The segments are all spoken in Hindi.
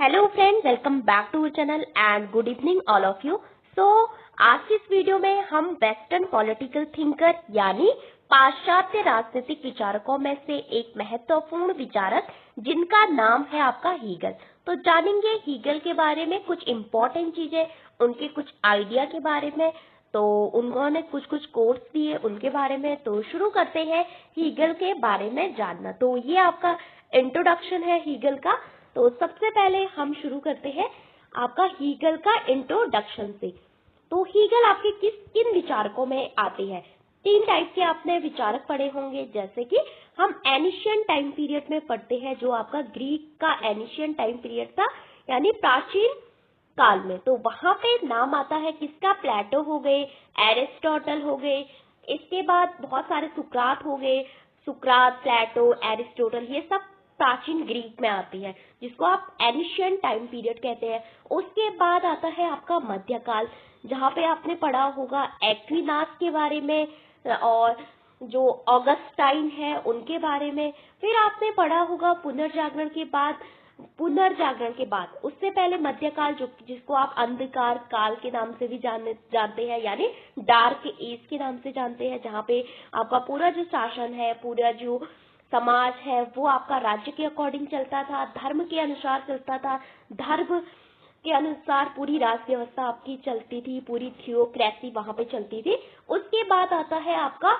Hello friends, welcome back to our channel and good evening all of you. So आज की इस वीडियो में हम वेस्टर्न पॉलिटिकल थिंकर यानी पाश्चात्य राजनीतिक विचारकों में से एक महत्वपूर्ण विचारक जिनका नाम है आपका हीगल, तो जानेंगे हीगल के बारे में कुछ इम्पोर्टेंट चीजें, उनके कुछ आइडिया के बारे में। तो उन्होंने कुछ कुछ कोट्स दिए उनके बारे में। तो शुरू करते हैं हीगल के बारे में जानना। तो ये आपका इंट्रोडक्शन है हीगल का। तो सबसे पहले हम शुरू करते हैं आपका हीगल का इंट्रोडक्शन से। तो हीगल आपके किन विचारकों में आते हैं? तीन टाइप के आपने विचारक पढ़े होंगे, जैसे कि हम एनिशियन टाइम पीरियड में पढ़ते हैं, जो आपका ग्रीक का एनिशियन टाइम पीरियड था यानी प्राचीन काल में। तो वहां पे नाम आता है किसका? प्लेटो हो गए, एरिस्टोटल हो गए, इसके बाद बहुत सारे सुकरात हो गए। सुकरात, प्लेटो, एरिस्टोटल ये सब प्राचीन ग्रीक में आती है, जिसको आप एनिशियन टाइम पीरियड कहते हैं। उसके बाद आता है आपका मध्यकाल, जहाँ पे आपने पढ़ा होगा एक्विनास के बारे में और जो ऑगस्टाइन है उनके बारे में। फिर आपने पढ़ा होगा पुनर्जागरण के बाद उससे पहले मध्यकाल, जो जिसको आप अंधकार काल के नाम से भी जानते हैं यानी डार्क एज के नाम से जानते हैं, जहाँ पे आपका पूरा जो शासन है, पूरा जो समाज है वो आपका राज्य के अकॉर्डिंग चलता था, धर्म के अनुसार चलता था, धर्म के अनुसार पूरी राष्ट्र व्यवस्था आपकी चलती थी, पूरी थियोक्रेसी वहां पे चलती थी। उसके बाद आता है आपका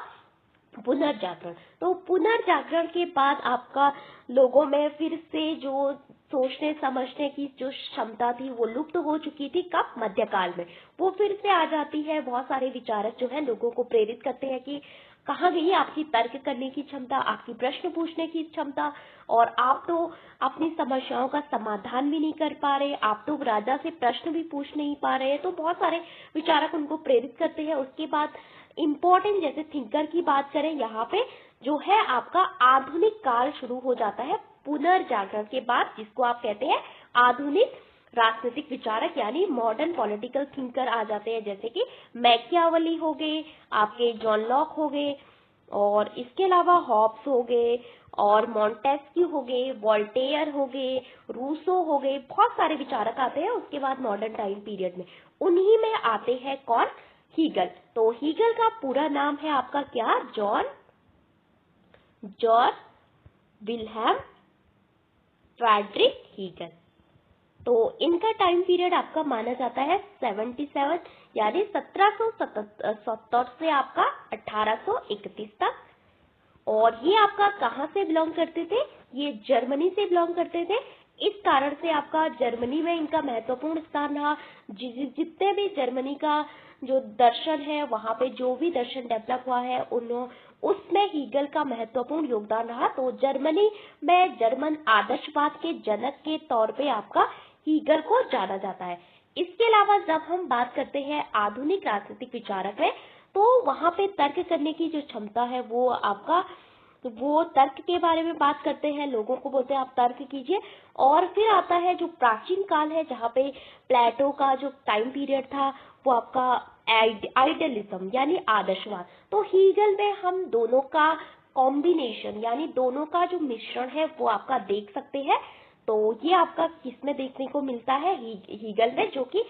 पुनर्जागरण। तो पुनर्जागरण के बाद आपका लोगों में फिर से जो सोचने समझने की जो क्षमता थी वो लुप्त हो चुकी थी। कब? मध्यकाल में वो फिर से आ जाती है। बहुत सारे विचारक जो है लोगों को प्रेरित करते हैं कि कहाँ गई आपकी तर्क करने की क्षमता, आपकी प्रश्न पूछने की क्षमता, और आप तो अपनी समस्याओं का समाधान भी नहीं कर पा रहे, आप तो राजा से प्रश्न भी पूछ नहीं पा रहे। तो बहुत सारे विचारक उनको प्रेरित करते हैं। उसके बाद इम्पोर्टेंट जैसे थिंकर की बात करें, यहाँ पे जो है आपका आधुनिक काल शुरू हो जाता है पुनर्जागरण के बाद, जिसको आप कहते हैं आधुनिक राजनीतिक विचारक यानी मॉडर्न पॉलिटिकल थिंकर आ जाते हैं, जैसे कि मैकियावली हो गए, आपके जॉन लॉक हो गए, और इसके अलावा हॉब्स हो गए, और मॉन्टेस्क्यू हो गए, वोल्टेयर हो गए, रूसो हो गए। बहुत सारे विचारक आते हैं उसके बाद मॉडर्न टाइम पीरियड में। उन्हीं में आते हैं कौन? हीगल। तो हीगल का पूरा नाम है आपका क्या? George Wilhelm Friedrich Hegel. तो इनका टाइम पीरियड आपका माना जाता है 77 यानी 1777 से आपका 1831 तक। और ये आपका कहाँ से बिलोंग करते थे? ये जर्मनी से बिलोंग करते थे। इस कारण से आपका जर्मनी में इनका महत्वपूर्ण स्थान रहा। जितने भी जर्मनी का जो दर्शन है, वहां पे जो भी दर्शन डेवलप हुआ है उसमें हीगल का महत्वपूर्ण योगदान रहा। तो जर्मनी में जर्मन आदर्शवाद के जनक के तौर पे आपका हीगल को जाना जाता है। इसके अलावा जब हम बात करते हैं आधुनिक राजनीतिक विचारक में, तो वहां पे तर्क करने की जो क्षमता है वो आपका, तो वो तर्क के बारे में बात करते हैं, लोगों को बोलते हैं आप तर्क कीजिए। और फिर आता है जो प्राचीन काल है, जहाँ पे प्लेटो का जो टाइम पीरियड था वो आपका आइडियलिज्म यानी आदर्शवाद। तो हीगल में हम दोनों का कॉम्बिनेशन यानी दोनों का जो मिश्रण है वो आपका देख सकते हैं। तो ये आपका किसमें देखने को मिलता है? हीगल में, जो कि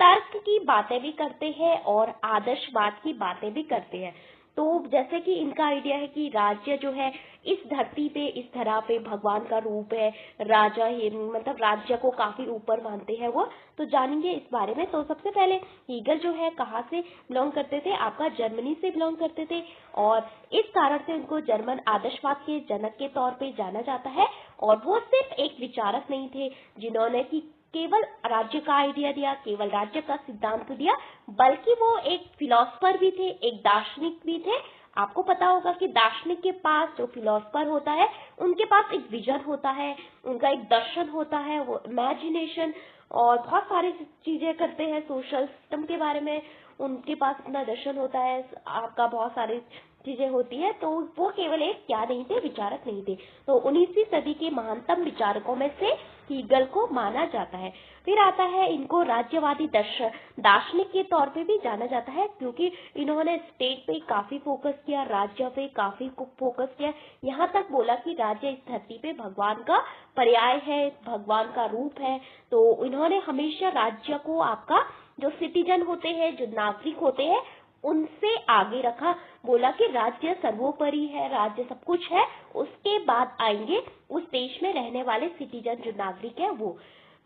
तर्क की बातें भी करते हैं और आदर्शवाद की बातें भी करते हैं। तो जैसे कि इनका आइडिया है कि राज्य जो है इस धरती पे, इस धरा पे भगवान का रूप है। राजा ही मतलब राज्य को काफी ऊपर मानते हैं वो। तो जानेंगे इस बारे में। तो सबसे पहले हीगल जो है कहाँ से बिलोंग करते थे? आपका जर्मनी से बिलोंग करते थे, और इस कारण से उनको जर्मन आदर्शवाद के जनक के तौर पे जाना जाता है। और वो सिर्फ एक विचारक नहीं थे जिन्होंने कि केवल राज्य का आइडिया दिया, केवल राज्य का सिद्धांत दिया, बल्कि वो एक फिलोसफर भी थे, एक दार्शनिक भी थे। आपको पता होगा कि दार्शनिक के पास, जो फिलोसफर होता है, उनके पास एक विजन होता है, उनका एक दर्शन होता है, वो इमेजिनेशन और बहुत सारी चीजें करते हैं। सोशल सिस्टम के बारे में उनके पास अपना दर्शन होता है, आपका बहुत सारे चीजें होती है, तो वो केवल एक क्या नहीं थे, विचारक नहीं थे। तो 19वीं सदी के महानतम विचारकों में से हीगल को माना जाता है। फिर आता है, इनको राज्यवादी दार्शनिक के तौर पे भी जाना जाता है, क्योंकि इन्होंने स्टेट पे काफी फोकस किया, राज्य पे काफी फोकस किया, यहाँ तक बोला कि राज्य इस धरती पे भगवान का पर्याय है, भगवान का रूप है। तो इन्होंने हमेशा राज्य को आपका जो सिटीजन होते हैं, जो नागरिक होते हैं, उनसे आगे रखा, बोला कि राज्य सर्वोपरि है, राज्य सब कुछ है, उसके बाद आएंगे उस देश में रहने वाले सिटीजन जो नागरिक है वो।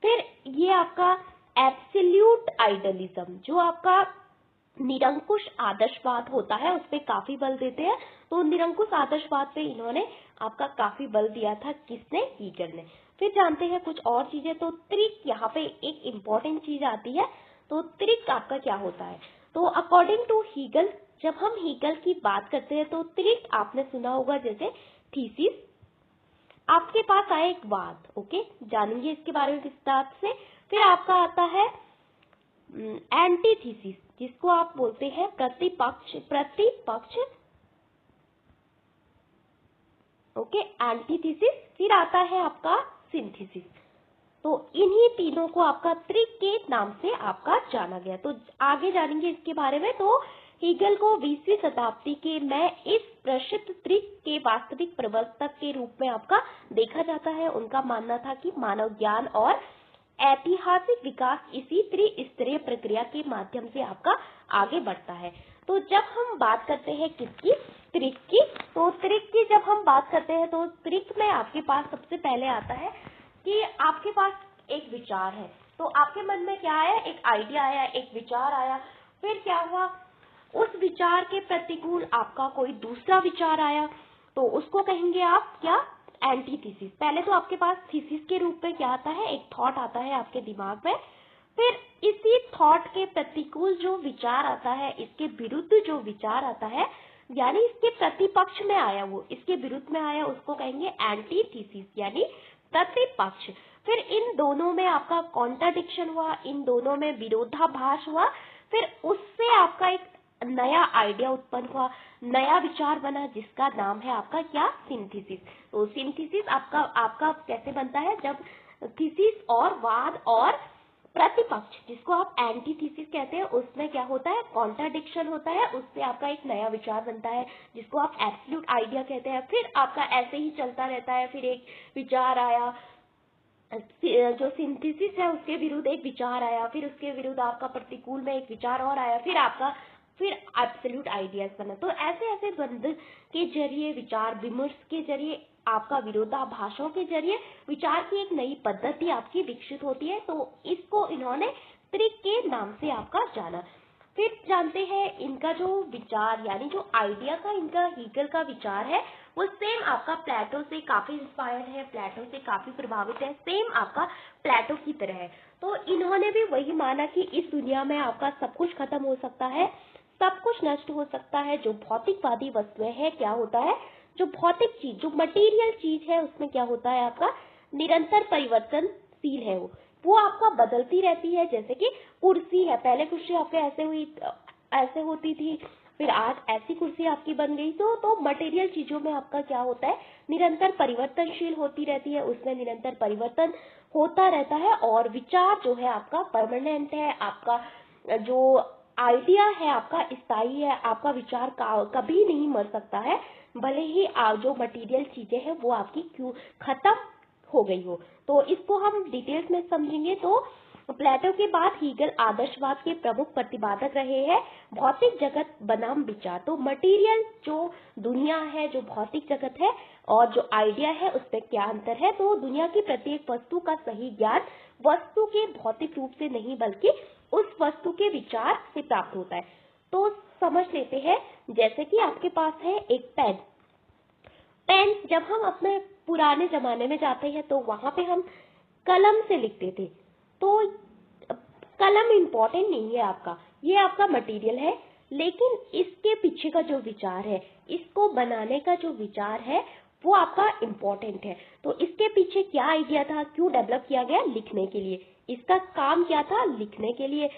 फिर ये आपका एब्सोल्यूट आइडियलिज्म, जो आपका निरंकुश आदर्शवाद होता है, उस पर काफी बल देते हैं। तो निरंकुश आदर्शवाद पे इन्होंने आपका काफी बल दिया था, किसने, हीगल ने। फिर जानते हैं कुछ और चीजें। तो त्रिक, यहाँ पे एक इम्पोर्टेंट चीज आती है। तो त्रिक आपका क्या होता है, तो अकॉर्डिंग टू हीगल, जब हम हीगल की बात करते हैं तो त्रिक आपने सुना होगा, जैसे थीसिस, आपके पास आए एक वाद, ओके, जानेंगे इसके बारे में विस्तार से। फिर आपका आता है एंटीथीसिस, जिसको आप बोलते हैं प्रतिपक्ष, ओके, एंटीथीसिस। फिर आता है आपका सिंथेसिस। तो इन्हीं तीनों को आपका त्रिक के नाम से आपका जाना गया। तो आगे जानेंगे इसके बारे में। तो हीगल को 20वीं शताब्दी के में इस प्रसिद्ध त्रिक के वास्तविक प्रवर्तक के रूप में आपका देखा जाता है। उनका मानना था कि मानव ज्ञान और ऐतिहासिक विकास इसी त्रिस्तरीय प्रक्रिया के माध्यम से आपका आगे बढ़ता है। तो जब हम बात करते हैं किसकी, त्रिक की, तो त्रिक की जब हम बात करते हैं तो त्रिक में आपके पास सबसे पहले आता है कि आपके पास एक विचार है। तो आपके मन में क्या आया, एक आइडिया आया, एक विचार आया। फिर क्या हुआ, उस विचार के प्रतिकूल आपका कोई दूसरा विचार आया, तो उसको कहेंगे आप क्या, एंटीथीसिस। पहले तो आपके पास थीसिस के रूप में क्या आता है, एक थॉट आता है आपके दिमाग में। फिर इसी थॉट के प्रतिकूल जो विचार आता है, इसके विरुद्ध जो विचार आता है, यानी इसके प्रतिपक्ष में आया, वो इसके विरुद्ध में आया, उसको कहेंगे एंटीथीसिस, यानी प्रतिपक्ष। फिर इन दोनों में आपका कॉन्ट्राडिक्शन हुआ, इन दोनों में विरोधाभास हुआ। फिर उससे आपका एक नया आइडिया उत्पन्न हुआ, नया विचार बना, जिसका नाम है आपका क्या, सिंथेसिस। तो सिंथेसिस आपका कैसे बनता है, जब थीसिस और वाद और प्रतिपक्ष, जिसको आप एंटीथीसिस कहते हैं, उसमें क्या होता है, कॉन्ट्राडिक्शन होता है, उससे आपका एक नया विचार बनता है, जिसको आप एब्सोल्यूट आइडिया कहते हैं। फिर आपका ऐसे ही चलता रहता है, फिर एक विचार आया, जो सिंथेसिस है उसके विरुद्ध एक विचार आया, फिर उसके विरुद्ध आपका प्रतिकूल में एक विचार और आया, फिर एब्सोल्यूट आइडियाज बना। तो ऐसे ऐसे द्वंद्व के जरिए, विचार विमर्श के जरिए, आपका विरोधाभासों के जरिए विचार की एक नई पद्धति आपकी विकसित होती है। तो इसको इन्होंने त्रिक के नाम से आपका जाना। फिर जानते हैं इनका जो विचार, यानी जो आइडिया का इनका हीगल का विचार है, वो सेम आपका प्लेटो से काफी इंस्पायर्ड है, प्लेटो से काफी प्रभावित है, सेम आपका प्लेटो की तरह है। तो इन्होंने भी वही माना कि इस दुनिया में आपका सब कुछ खत्म हो सकता है, सब कुछ नष्ट हो सकता है। जो भौतिकवादी वस्तुएं है, क्या होता है, जो भौतिक चीज, जो मटेरियल चीज है, उसमें क्या होता है, आपका निरंतर परिवर्तनशील है, वो आपका बदलती रहती है। जैसे कि कुर्सी है, पहले कुर्सी आपके ऐसे होती थी, फिर आज ऐसी कुर्सी आपकी बन गई। तो मटेरियल चीजों में आपका क्या होता है, निरंतर परिवर्तनशील होती रहती है, उसमें निरंतर परिवर्तन होता रहता है। और विचार जो है आपका परमानेंट है, आपका जो आइडिया है आपका स्थायी है, आपका विचार कभी नहीं मर सकता है, भले ही जो मटेरियल चीजें हैं वो आपकी क्यों खत्म हो गई हो। तो इसको हम डिटेल्स में समझेंगे। तो प्लेटो के बाद हीगल आदर्शवाद के प्रमुख प्रतिपादक रहे हैं भौतिक जगत बनाम विचार। तो मटेरियल जो दुनिया है, जो भौतिक जगत है, और जो आइडिया है, उसमें क्या अंतर है। तो दुनिया की प्रत्येक वस्तु का सही ज्ञान वस्तु के भौतिक रूप से नहीं, बल्कि उस वस्तु के विचार से प्राप्त होता है। तो समझ लेते हैं, जैसे कि आपके पास है एक पेन, जब हम अपने पुराने जमाने में जाते हैं तो वहां पे हम कलम से लिखते थे। तो कलम इम्पोर्टेंट नहीं है आपका, ये आपका मटेरियल है, लेकिन इसके पीछे का जो विचार है, इसको बनाने का जो विचार है, वो आपका इम्पोर्टेंट है। तो इसके पीछे क्या आइडिया था, क्यों डेवलप किया गया, लिखने के लिए, इसका काम क्या था, लिखने के लिए।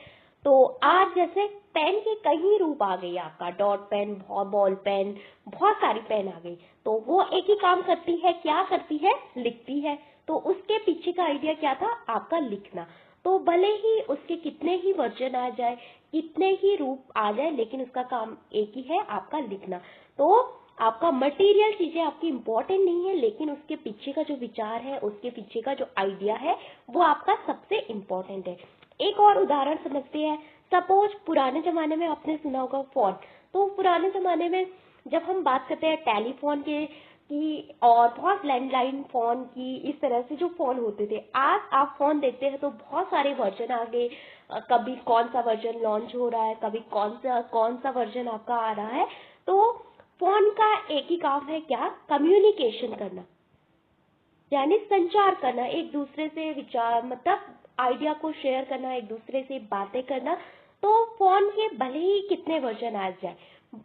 तो आज जैसे पेन के कई रूप आ गए, आपका डॉट पेन, बॉल पेन, बहुत सारी पेन आ गई। तो वो एक ही काम करती है, क्या करती है, लिखती है। तो उसके पीछे का आइडिया क्या था, आपका लिखना। तो भले ही उसके कितने ही वर्जन आ जाए, कितने ही रूप आ जाए, लेकिन उसका काम एक ही है, आपका लिखना। तो आपका मटेरियल चीजें आपकी इम्पोर्टेंट नहीं है, लेकिन उसके पीछे का जो विचार है, उसके पीछे का जो आइडिया है, वो आपका सबसे इम्पोर्टेंट है। एक और उदाहरण समझते हैं। सपोज पुराने जमाने में आपने सुना होगा फोन। तो पुराने जमाने में जब हम बात करते हैं टेलीफोन के की और बहुत लैंडलाइन फोन की, इस तरह से जो फोन होते थे, आज आप फोन देखते हैं तो बहुत सारे वर्जन आ गए। कभी कौन सा वर्जन लॉन्च हो रहा है, कभी कौन सा वर्जन आपका आ रहा है। तो फोन का एक ही काम है, क्या, कम्युनिकेशन करना, यानी संचार करना, एक दूसरे से विचार, मतलब आइडिया को शेयर करना, एक दूसरे से बातें करना। तो फोन के भले ही कितने वर्जन आ जाए,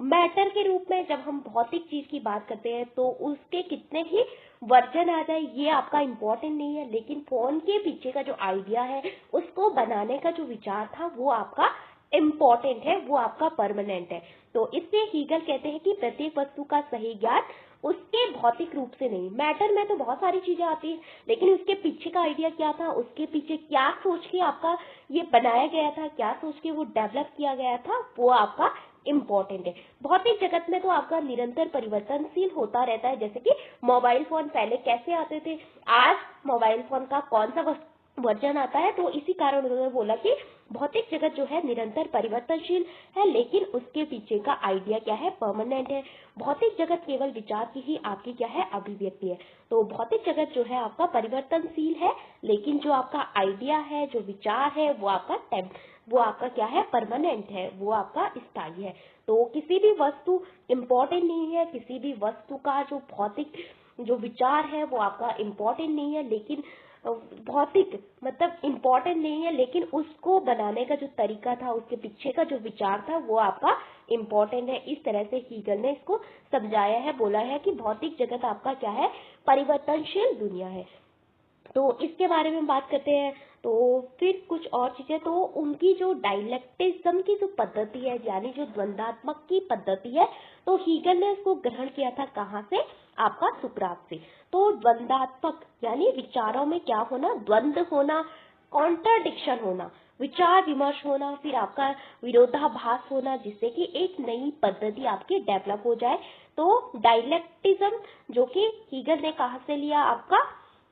मैटर के रूप में जब हम भौतिक चीज की बात करते हैं तो उसके कितने ही वर्जन आ जाए, ये आपका इम्पोर्टेंट नहीं है, लेकिन फोन के पीछे का जो आइडिया है, उसको बनाने का जो विचार था, वो आपका इम्पोर्टेंट है, वो आपका परमानेंट है। तो इससे हीगल कहते हैं कि प्रत्येक वस्तु का सही ज्ञान उसके भौतिक रूप से नहीं, मैटर में तो बहुत सारी चीजें आती है, लेकिन उसके पीछे का आइडिया क्या था, उसके पीछे क्या सोच के आपका ये बनाया गया था, क्या सोच के वो डेवलप किया गया था, वो आपका इम्पोर्टेंट है। भौतिक जगत में तो आपका निरंतर परिवर्तनशील होता रहता है। जैसे कि मोबाइल फोन पहले कैसे आते थे, आज मोबाइल फोन का कौन सा वर्जन आता है। तो इसी कारण उन्होंने बोला कि भौतिक जगत जो है निरंतर परिवर्तनशील है, लेकिन उसके पीछे का आइडिया क्या है, परमानेंट है। भौतिक जगत केवल विचार की ही आपकी क्या है, अभिव्यक्ति है। तो भौतिक जगत जो है आपका परिवर्तनशील है, लेकिन जो आपका आइडिया है, जो विचार है, वो आपका क्या है, परमानेंट है, वो आपका स्थायी है। तो किसी भी वस्तु इम्पोर्टेंट नहीं है, किसी भी वस्तु का जो भौतिक जो विचार है वो आपका इम्पोर्टेंट नहीं है, लेकिन भौतिक मतलब इम्पोर्टेंट नहीं है, लेकिन उसको बनाने का जो तरीका था, उसके पीछे का जो विचार था, वो आपका इम्पोर्टेंट है। इस तरह से हीगल ने इसको समझाया है, बोला है कि भौतिक जगत आपका क्या है, परिवर्तनशील दुनिया है। तो इसके बारे में बात करते हैं। तो फिर कुछ और चीजें, तो उनकी जो डायलेक्टिज्म की जो पद्धति है, यानी जो द्वंद्वात्मक की पद्धति है, तो हीगल ने इसको ग्रहण किया था कहाँ से, आपका सुकरात से। तो द्वंद्वात्मक यानी विचारों में क्या होना, द्वंद्व होना, कॉन्ट्राडिक्शन होना, विचार विमर्श होना, फिर आपका विरोधाभास होना, जिससे कि एक नई पद्धति आपकी डेवलप हो जाए। तो डायलेक्टिज्म जो कि हीगल ने कहाँ से लिया, आपका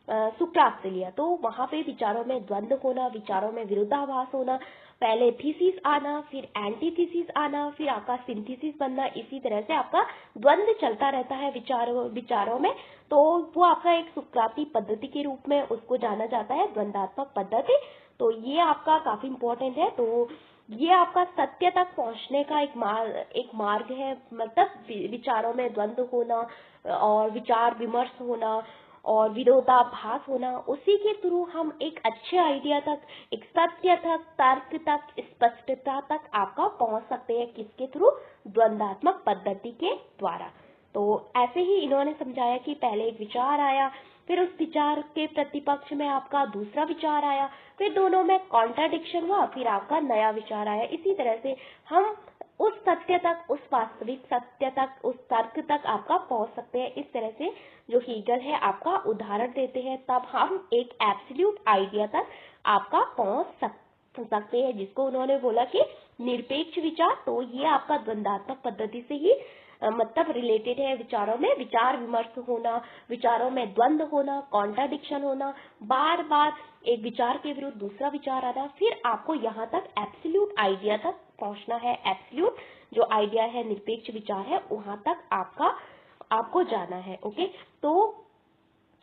सुकरात से लिया। तो वहां पे विचारों में द्वंद्व होना, विचारों में विरोधाभास होना, पहले थीसिस आना, फिर एंटीथीसिस आना, फिर आपका सिंथेसिस बनना, इसी तरह से आपका द्वंद्व चलता रहता है विचारों में। तो वो आपका एक सुकराती पद्धति के रूप में उसको जाना जाता है, द्वंद्वात्मक पद्धति। तो ये आपका काफी इम्पोर्टेंट है। तो ये आपका सत्य तक पहुंचने का एक मार्ग है, मतलब विचारों में द्वंद्व होना और विचार विमर्श होना और विरोधाभास होना, उसी के थ्रू हम एक अच्छे आइडिया तक, एक सत्य तक, तर्क तक, स्पष्टता तक आपका पहुंच सकते हैं। किसके थ्रू, द्वंद्वात्मक पद्धति के द्वारा। तो ऐसे ही इन्होंने समझाया कि पहले एक विचार आया, फिर उस विचार के प्रतिपक्ष में आपका दूसरा विचार आया, फिर दोनों में कॉन्ट्राडिक्शन हुआ, फिर आपका नया विचार आया। इसी तरह से हम उस सत्य तक, उस वास्तविक सत्य तक, उस तर्क तक आपका पहुंच सकते हैं। इस तरह से जो हीगल है आपका उदाहरण देते हैं, तब हम एक एब्सोल्यूट आइडिया तक आपका पहुंच सकते हैं, जिसको उन्होंने बोला कि निरपेक्ष विचार। तो ये आपका द्वंद्वात्मक पद्धति से ही मतलब रिलेटेड है। विचारों में विचार विमर्श होना, विचारों में द्वंद्व होना, कॉन्ट्राडिक्शन होना, बार बार एक विचार के विरुद्ध दूसरा विचार आना, फिर आपको यहाँ तक एब्सोल्यूट आइडिया तक पहुंचना है। एब्सोल्यूट जो आइडिया है, निरपेक्ष विचार है, वहां तक आपको जाना है। ओके, तो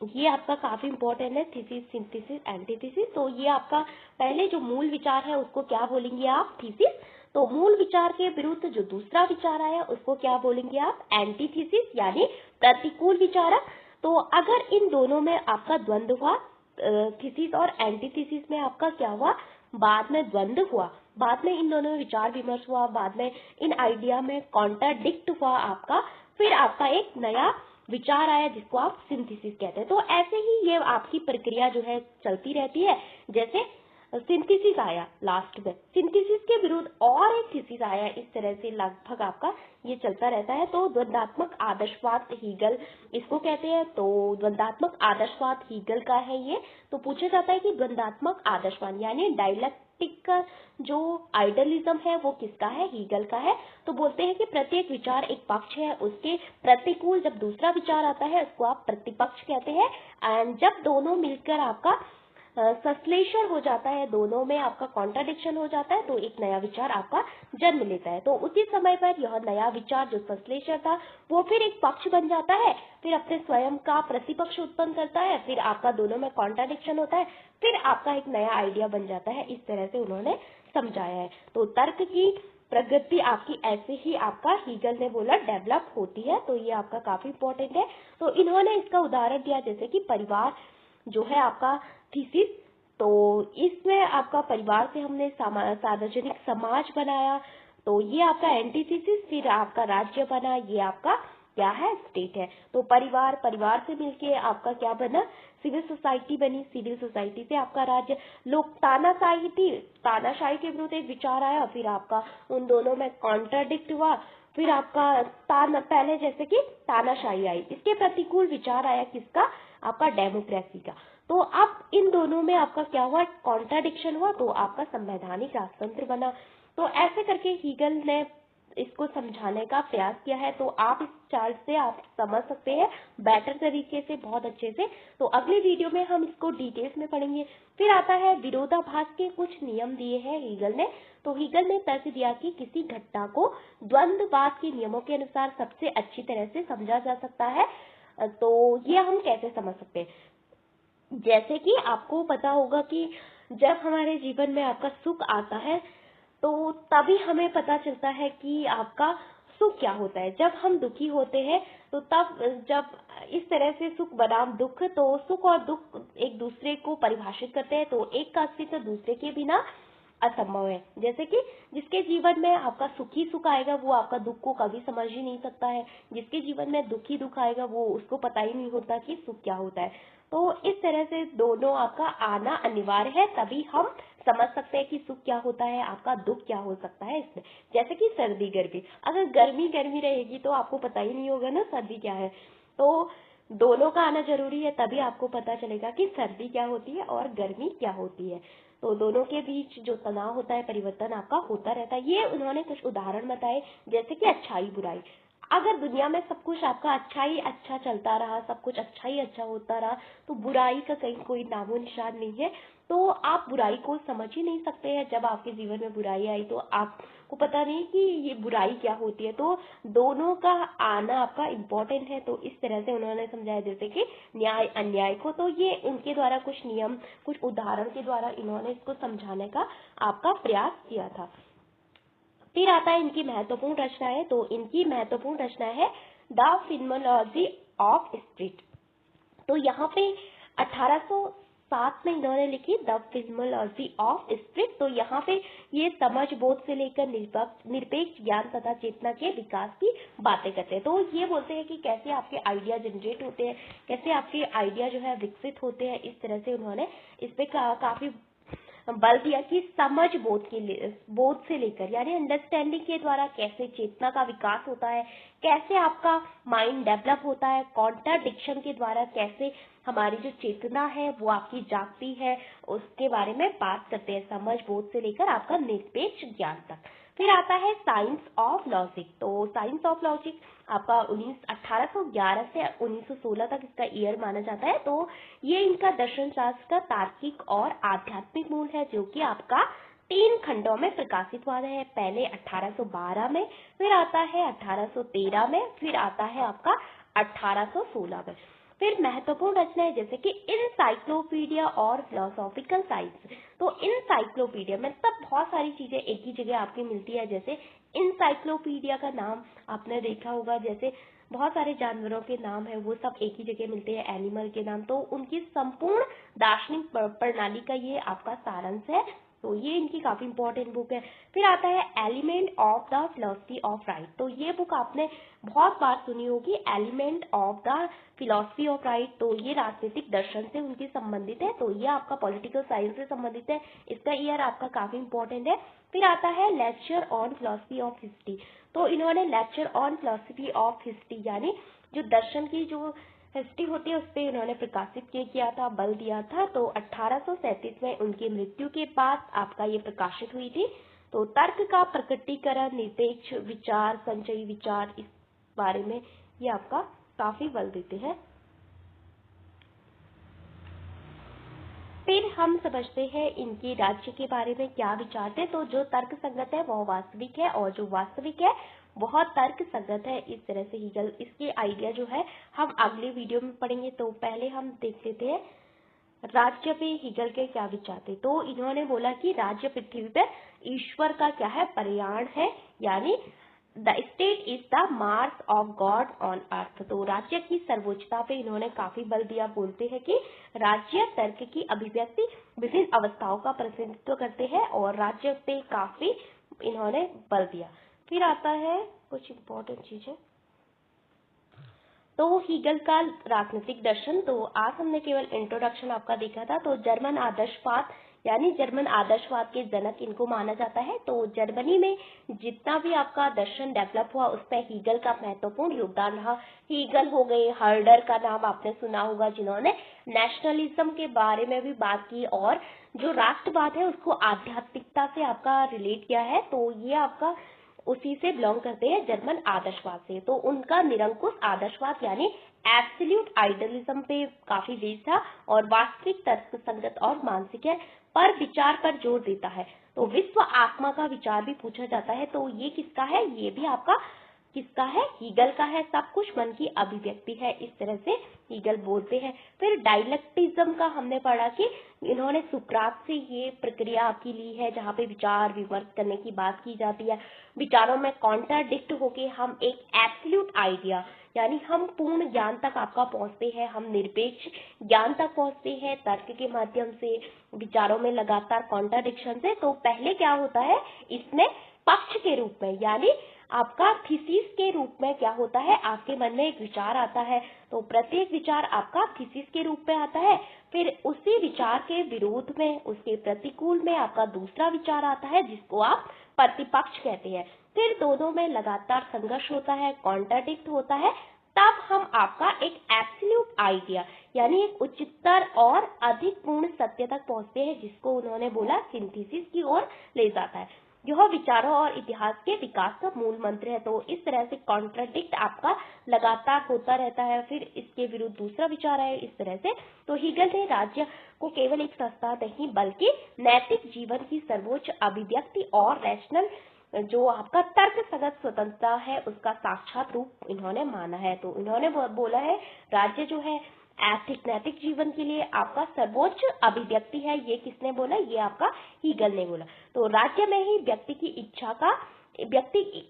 ये आपका काफी इंपॉर्टेंट है, थीसिस, सिंथेसिस, एंटीथीसिस। तो ये आपका पहले जो मूल विचार है उसको क्या बोलेंगे आप, थीसिस। तो मूल विचार के विरुद्ध जो दूसरा विचार आया उसको क्या बोलेंगे आप, एंटीथीसिस, यानी प्रतिकूल विचारक। तो अगर इन दोनों में आपका द्वंद्व हुआ, थीसिस और एंटीथीसिस में आपका क्या हुआ, बाद में द्वंद्व हुआ, बाद में इन दोनों में विचार विमर्श हुआ, बाद में इन आइडिया में कॉन्ट्राडिक्ट हुआ आपका, फिर आपका एक नया विचार आया जिसको आप सिंथेसिस कहते हैं। तो ऐसे ही ये आपकी प्रक्रिया जो है चलती रहती है। जैसे सिंथेसिस आया लास्ट में, सिंथेसिस के विरुद्ध और एक थीसिस आया, इस तरह से लगभग आपका ये चलता रहता है। तो द्वंद्वात्मक आदर्शवाद हीगल इसको कहते हैं। तो द्वंद्वात्मक आदर्शवाद हीगल का है ये। तो पूछा जाता है कि द्वंद्वात्मक आदर्शवाद यानी डायलेक्टिक का जो आइडियलिज्म है वो किसका है, हीगल का है। तो बोलते हैं कि प्रत्येक विचार एक पक्ष है, उसके प्रतिकूल जब दूसरा विचार आता है उसको आप प्रतिपक्ष कहते हैं। एंड जब दोनों मिलकर आपका संश्लेषण हो जाता है, दोनों में आपका कॉन्ट्राडिक्शन हो जाता है, तो एक नया विचार आपका जन्म लेता है। तो उसी समय पर यह नया विचार जो संश्लेषण था वो फिर एक पक्ष बन जाता है, फिर अपने स्वयं का प्रतिपक्ष उत्पन्न करता है, फिर आपका दोनों में कॉन्ट्राडिक्शन होता है, फिर आपका एक नया आइडिया बन जाता है। इस तरह से उन्होंने समझाया है। तो तर्क की प्रगति आपकी ऐसे ही आपका हीगल ने बोला डेवलप होती है। तो ये आपका काफी इंपॉर्टेंट है। तो इन्होंने इसका उदाहरण दिया जैसे कि परिवार जो है आपका थीसिस। तो इसमें आपका परिवार से हमने सार्वजनिक समाज बनाया, तो ये आपका एंटीथीसिस। फिर आपका राज्य बना, ये आपका क्या है, स्टेट है। तो परिवार से मिलके आपका क्या बना, सिविल सोसाइटी बनी, सिविल सोसाइटी से आपका राज्य। लोग तानाशाही के विरुद्ध एक विचार आया, फिर आपका उन दोनों में कॉन्ट्राडिक्ट हुआ, फिर आपका पहले जैसे कि तानाशाही आई, इसके प्रतिकूल विचार आया किसका, आपका डेमोक्रेसी का। तो अब इन दोनों में आपका क्या हुआ, कॉन्ट्राडिक्शन हुआ, तो आपका संवैधानिक राजतंत्र बना। तो ऐसे करके हीगल ने इसको समझाने का प्रयास किया है। तो आप इस चार्ट से आप समझ सकते हैं बेटर तरीके से, बहुत अच्छे से। तो अगले वीडियो में हम इसको डिटेल्स में पढ़ेंगे। फिर आता है विरोधाभास के कुछ नियम दिए हैं हीगल ने। तो हीगल ने तर्क दिया कि किसी घटना को द्वंद्ववाद के नियमों के अनुसार सबसे अच्छी तरह से समझा जा सकता है। तो ये हम कैसे समझ सकते हैं, जैसे कि आपको पता होगा कि जब हमारे जीवन में आपका सुख आता है तो तभी हमें पता चलता है कि आपका सुख क्या होता है। जब हम दुखी होते हैं तो तब जब इस तरह से सुख बनाम दुख, तो सुख और दुख एक दूसरे को परिभाषित करते हैं। तो एक का अस्तित्व दूसरे के बिना असंभव है। जैसे कि जिसके जीवन में आपका सुख ही सुख आएगा वो आपका दुख को कभी समझ ही नहीं सकता है, जिसके जीवन में दुख ही दुख आएगा वो उसको पता ही नहीं होता कि सुख क्या होता है। तो इस तरह से दोनों आपका आना अनिवार्य है, तभी हम समझ सकते हैं कि सुख क्या होता है, आपका दुख क्या हो सकता है इसमें। जैसे कि सर्दी गर्मी, अगर गर्मी गर्मी रहेगी तो आपको पता ही नहीं होगा ना सर्दी क्या है। तो दोनों का आना जरूरी है, तभी आपको पता चलेगा कि सर्दी क्या होती है और गर्मी क्या होती है। तो दोनों के बीच जो तनाव होता है, परिवर्तन आपका होता रहता है। ये उन्होंने कुछ उदाहरण बताए, जैसे कि अच्छाई बुराई। अगर दुनिया में सब कुछ आपका अच्छा ही अच्छा चलता रहा, सब कुछ अच्छा ही अच्छा होता रहा, तो बुराई का कहीं कोई नामो निशान नहीं है। तो आप बुराई को समझ ही नहीं सकते हैं। जब आपके जीवन में बुराई आई तो आपको पता नहीं कि ये बुराई क्या होती है। तो दोनों का आना आपका इम्पोर्टेंट है। तो इस तरह से उन्होंने समझाया, जैसे कि न्याय अन्याय को। तो ये उनके द्वारा कुछ नियम, कुछ उदाहरण के द्वारा इन्होंने इसको समझाने का आपका प्रयास किया था। फिर आता है इनकी महत्वपूर्ण रचनाएं। तो इनकी महत्वपूर्ण रचना है द फिनोमेनोलॉजी ऑफ स्पिरिट। तो यहाँ पे 1807 में इन्होंने लिखी द फिनोमेनोलॉजी ऑफ स्पिरिट। तो यहाँ पे ये समझ बोध से लेकर निरपेक्ष ज्ञान तथा चेतना के विकास की बातें करते हैं। तो ये बोलते हैं कि कैसे आपके आइडिया जनरेट होते हैं, कैसे आपके आइडिया जो है विकसित होते हैं। इस तरह से उन्होंने इस पे काफी बल दिया कि समझ बोध से लेकर यानी अंडरस्टैंडिंग के द्वारा कैसे चेतना का विकास होता है, कैसे आपका माइंड डेवलप होता है, कॉन्ट्राडिक्शन के द्वारा कैसे हमारी जो चेतना है वो आपकी जागती है, उसके बारे में बात करते हैं। समझ बोध से लेकर आपका निरपेक्ष ज्ञान तक। फिर आता है साइंस ऑफ लॉजिक। तो साइंस ऑफ लॉजिक आपका 1811 से 1916 तक इसका ईयर माना जाता है। तो ये इनका दर्शन शास्त्र का तार्किक और आध्यात्मिक मूल है, जो कि आपका 3 खंडों में प्रकाशित हुआ है। पहले 1812 में, फिर आता है 1813 में, फिर आता है आपका 1816 में। फिर महत्वपूर्ण रचनाएं जैसे कि इनसाइक्लोपीडिया और फिलोसॉफिकल साइंस। तो इनसाइक्लोपीडिया में तब बहुत सारी चीजें एक ही जगह आपकी मिलती है। जैसे इनसाइक्लोपीडिया का नाम आपने देखा होगा, जैसे बहुत सारे जानवरों के नाम है वो सब एक ही जगह मिलते हैं, एनिमल के नाम। तो उनकी संपूर्ण दार्शनिक प्रणाली का ये आपका सारांश है तो ये इनकी काफी इंपॉर्टेंट बुक है। फिर आता है element of the philosophy of right. तो ये बुक आपने बहुत बार सुनी होगी, element of the philosophy of right. तो ये राजनीतिक दर्शन से उनकी संबंधित है, तो ये आपका पॉलिटिकल साइंस से संबंधित है, इसका ईयर आपका काफी इंपॉर्टेंट है। फिर आता है lecture on philosophy of history. तो इन्होंने lecture on philosophy of history यानी जो दर्शन की जो हिस्ट्री होती है उस पर इन्होंने प्रकाशित किया था, बल दिया था। तो 1837 में उनकी मृत्यु के बाद आपका ये प्रकाशित हुई थी। तो तर्क का प्रकटीकरण, निरपेक्ष विचार, संचयी विचार, इस बारे में ये आपका काफी बल देते हैं। फिर हम समझते हैं इनकी राज्य के बारे में क्या विचार थे। तो जो तर्क संगत है वह वास्तविक है, और जो वास्तविक है वह तर्क संगत है। इस तरह से हीगल इसके आइडिया जो है हम अगले वीडियो में पढ़ेंगे। तो पहले हम देख लेते हैं राज्य पे हीगल के क्या विचार थे। तो इन्होंने बोला कि राज्य पृथ्वी पर ईश्वर का क्या है, पर्याय है, यानी the state is the mark of God on earth. तो राज्य की सर्वोच्चता पे इन्होंने काफी बल दिया। बोलते हैं कि राज्य तर्क की अभिव्यक्ति विभिन्न अवस्थाओं का प्रतिनिधित्व करते हैं, और राज्य पे काफी इन्होंने बल दिया। फिर आता है कुछ इम्पोर्टेंट चीजें। तो हीगल का राजनीतिक दर्शन। तो आज हमने केवल इंट्रोडक्शन आपका देखा था। तो जर्मन आदर्शवाद यानी जर्मन आदर्शवाद के जनक इनको माना जाता है। तो जर्मनी में जितना भी आपका दर्शन डेवलप हुआ उस पर हीगल का महत्वपूर्ण योगदान रहा। हीगल हो गए, हर्डर का नाम आपने सुना होगा, जिन्होंने नेशनलिज्म के बारे में भी बात की, और जो राष्ट्रवाद है उसको आध्यात्मिकता से आपका रिलेट किया है। तो ये आपका उसी से बिलोंग करते हैं, जर्मन आदर्शवाद से। तो उनका निरंकुश आदर्शवाद यानी एब्सोल्यूट आइडियलिज्म पे काफी बेस था, और वास्तविक तर्क संगत और मानसिक है पर विचार पर जोर देता है। तो विश्व आत्मा का विचार भी पूछा जाता है। तो ये किसका है, ये भी आपका किसका है, हीगल का है। सब कुछ मन की अभिव्यक्ति है, इस तरह से हीगल बोलते हैं। फिर डायलेक्टिज्म का हमने पढ़ा कि इन्होंने सुकरात से ये प्रक्रिया आपकी ली है, जहाँ पे विचार विमर्श करने की बात की जाती है। विचारों में कॉन्ट्राडिक्ट होके हम एक एब्सोल्यूट आइडिया यानी हम पूर्ण ज्ञान तक आपका पहुंचते हैं, हम निरपेक्ष ज्ञान तक पहुंचते हैं तर्क के माध्यम से, विचारों में लगातार कॉन्ट्राडिक्शन से। तो पहले क्या होता है, इसमें पक्ष के रूप में यानी आपका थीसिस के रूप में क्या होता है, आपके मन में एक विचार आता है। तो प्रत्येक विचार आपका थीसिस के रूप में आता है। फिर उसी विचार के विरोध में, उसके प्रतिकूल में आपका दूसरा विचार आता है, जिसको आप प्रतिपक्ष कहते हैं। फिर दोनों में लगातार संघर्ष होता है, कॉन्ट्राडिक्ट होता है, तब हम आपका एक एब्सोल्यूट आइडिया यानी एक उच्चतर और अधिक पूर्ण सत्य तक पहुंचते हैं, जिसको उन्होंने बोला सिंथेसिस की ओर ले जाता है। यह विचारों और इतिहास के विकास का मूल मंत्र है। तो इस तरह से कॉन्ट्राडिक्ट आपका लगातार होता रहता है, फिर इसके विरुद्ध दूसरा विचार है, इस तरह से। तो हीगल ने राज्य को केवल एक संस्था नहीं बल्कि नैतिक जीवन की सर्वोच्च अभिव्यक्ति और रैशनल जो आपका तर्क संगत स्वतंत्रता है उसका साक्षात रूप इन्होंने माना है। तो इन्होंने बोला है राज्य जो है एथिक नैतिक जीवन के लिए आपका सर्वोच्च अभिव्यक्ति है। ये किसने बोला, ये आपका हीगल ने बोला। तो राज्य में ही व्यक्ति की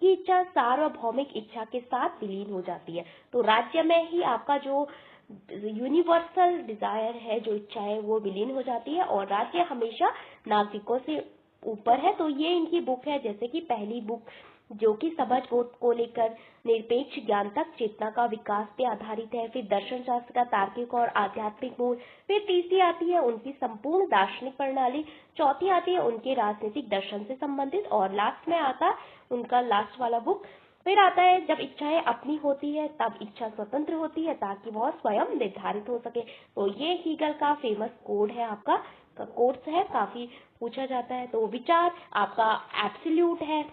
इच्छा सार्वभौमिक इच्छा के साथ विलीन हो जाती है। तो राज्य में ही आपका जो यूनिवर्सल डिजायर है, जो इच्छा है, वो विलीन हो जाती है, और राज्य हमेशा नागरिकों से ऊपर है। तो ये इनकी बुक है, जैसे कि पहली बुक जो कि समझ बोध को लेकर निरपेक्ष ज्ञान तक चेतना का विकास पे आधारित है। फिर दर्शन शास्त्र का तार्किक और आध्यात्मिक मूल। फिर तीसरी आती है उनकी संपूर्ण दार्शनिक प्रणाली। चौथी आती है उनके राजनीतिक दर्शन से संबंधित, और लास्ट में आता उनका लास्ट वाला बुक। फिर आता है जब इच्छाएं अपनी होती है तब इच्छा स्वतंत्र होती है, ताकि वह स्वयं निर्धारित हो सके। तो ये हीगल का फेमस कोड है, आपका कोर्स है, काफी पूछा जाता है। तो विचार आपका एब्सोल्यूट है,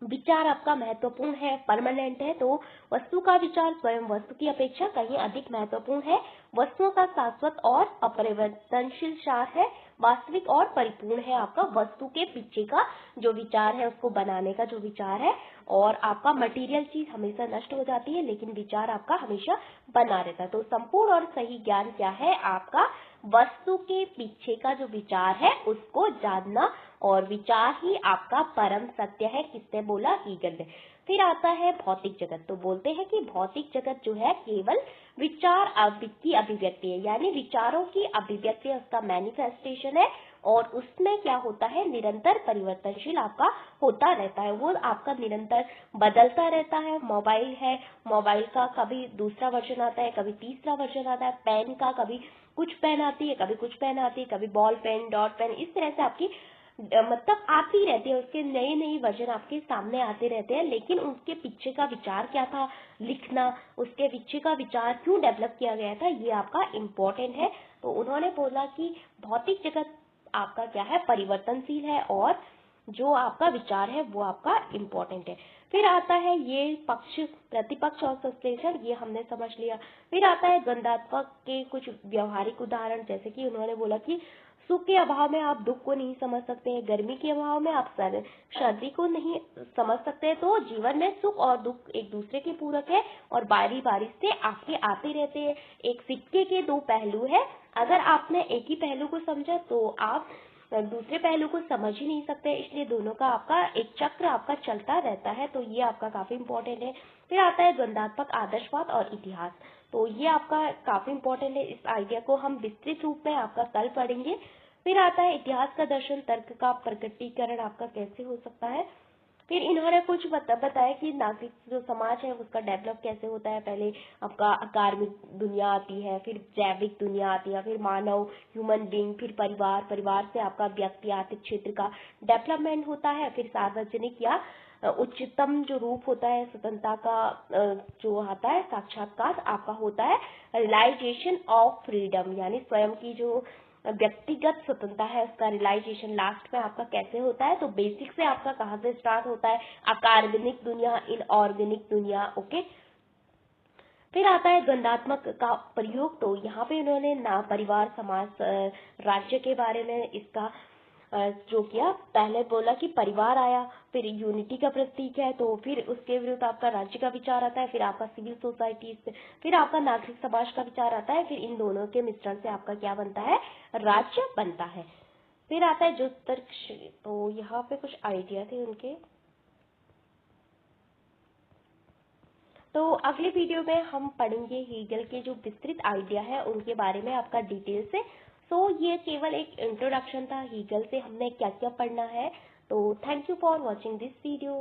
विचार आपका महत्वपूर्ण है, परमानेंट है। तो वस्तु का विचार स्वयं वस्तु की अपेक्षा कहीं अधिक महत्वपूर्ण है। वस्तुओं का शाश्वत और अपरिवर्तनशील सार है, वास्तविक और परिपूर्ण है। आपका वस्तु के पीछे का जो विचार है, उसको बनाने का जो विचार है, और आपका मटेरियल चीज हमेशा नष्ट हो जाती है, लेकिन विचार आपका हमेशा बना रहता है। तो संपूर्ण और सही ज्ञान क्या है, आपका वस्तु के पीछे का जो विचार है उसको जानना, और विचार ही आपका परम सत्य है। किसने बोला, हीगल ने। फिर आता है भौतिक जगत। तो बोलते हैं कि भौतिक जगत जो है केवल विचार की अभिव्यक्ति है, यानी विचारों की अभिव्यक्ति उसका मैनिफेस्टेशन है, और उसमें क्या होता है, निरंतर परिवर्तनशील आपका होता रहता है, वो आपका निरंतर बदलता रहता है। मोबाइल है, मोबाइल का कभी दूसरा वर्जन आता है, कभी तीसरा वर्जन आता है। पेन का कभी कुछ पेन आती है, कभी कुछ पेन आती है, कभी बॉल पेन, डॉट पेन, इस तरह से आपकी मतलब आती रहती है, उसके नए नए वर्जन आपके सामने आते रहते हैं। लेकिन उसके पीछे का विचार क्या था, लिखना, उसके पीछे का विचार क्यों डेवलप किया गया था, ये आपका इम्पोर्टेंट है। तो उन्होंने बोला कि भौतिक जगत आपका क्या है, परिवर्तनशील है, और जो आपका विचार है वो आपका इम्पोर्टेंट है। फिर आता है ये पक्ष, प्रतिपक्ष और संश्लेषण, ये हमने समझ लिया। फिर आता है द्वंद्वात्मक के कुछ व्यवहारिक उदाहरण, जैसे कि उन्होंने बोला कि सुख के अभाव में आप दुख को नहीं समझ सकते हैं, गर्मी के अभाव में आप सर्दी को नहीं समझ सकते। तो जीवन में सुख और दुख एक दूसरे के पूरक है, और बारी बारी से आपके आते रहते हैं। एक सिक्के के दो पहलू है, अगर आपने एक ही पहलू को समझा तो आप दूसरे पहलू को समझ ही नहीं सकते, इसलिए दोनों का आपका एक चक्र आपका चलता रहता है। तो ये आपका काफी इंपॉर्टेंट है। फिर आता है द्वंद्वात्मक आदर्शवाद और इतिहास। तो ये आपका काफी इंपॉर्टेंट है, इस आइडिया को हम विस्तृत रूप में आपका कल पढ़ेंगे। फिर आता है इतिहास का दर्शन, तर्क का प्रकटीकरण आपका कैसे हो सकता है। फिर इन्होंने कुछ बताया कि नागरिक जो समाज है उसका डेवलप कैसे होता है। पहले आपका अकार्मिक दुनिया आती है, फिर जैविक दुनिया आती है, फिर मानव, ह्यूमन बीइंग, फिर परिवार, परिवार से आपका व्यक्ति आर्थिक क्षेत्र का डेवलपमेंट होता है। फिर सार्वजनिक या उच्चतम जो रूप होता है स्वतंत्रता का जो आता है साक्षात्कार आपका होता है। रियलाइजेशन ऑफ फ्रीडम, यानी स्वयं की जो व्यक्तिगत स्वतंत्रता है उसका रियलाइजेशन लास्ट में आपका कैसे होता है। तो बेसिक से आपका कहाँ से स्टार्ट होता है, अकार्बनिक दुनिया, इनऑर्गेनिक दुनिया, ओके। फिर आता है द्वंद्वात्मक का प्रयोग। तो यहाँ पे उन्होंने ना परिवार, समाज, राज्य के बारे में इसका जो किया। पहले बोला कि परिवार आया, फिर यूनिटी का प्रतीक है, तो फिर उसके विरुद्ध आपका राज्य का विचार आता है, फिर आपका सिविल सोसाइटी, फिर आपका नागरिक समाज का विचार आता है, फिर इन दोनों के मिश्रण से आपका क्या बनता है, राज्य बनता है। फिर आता है जो तर्क। तो यहाँ पे कुछ आइडिया थे उनके। तो अगले वीडियो में हम पढ़ेंगे हीगल के जो विस्तृत आइडिया है उनके बारे में आपका डिटेल से। सो ये केवल एक इंट्रोडक्शन था हीगल से हमने क्या क्या पढ़ना है। तो thank you for watching this video.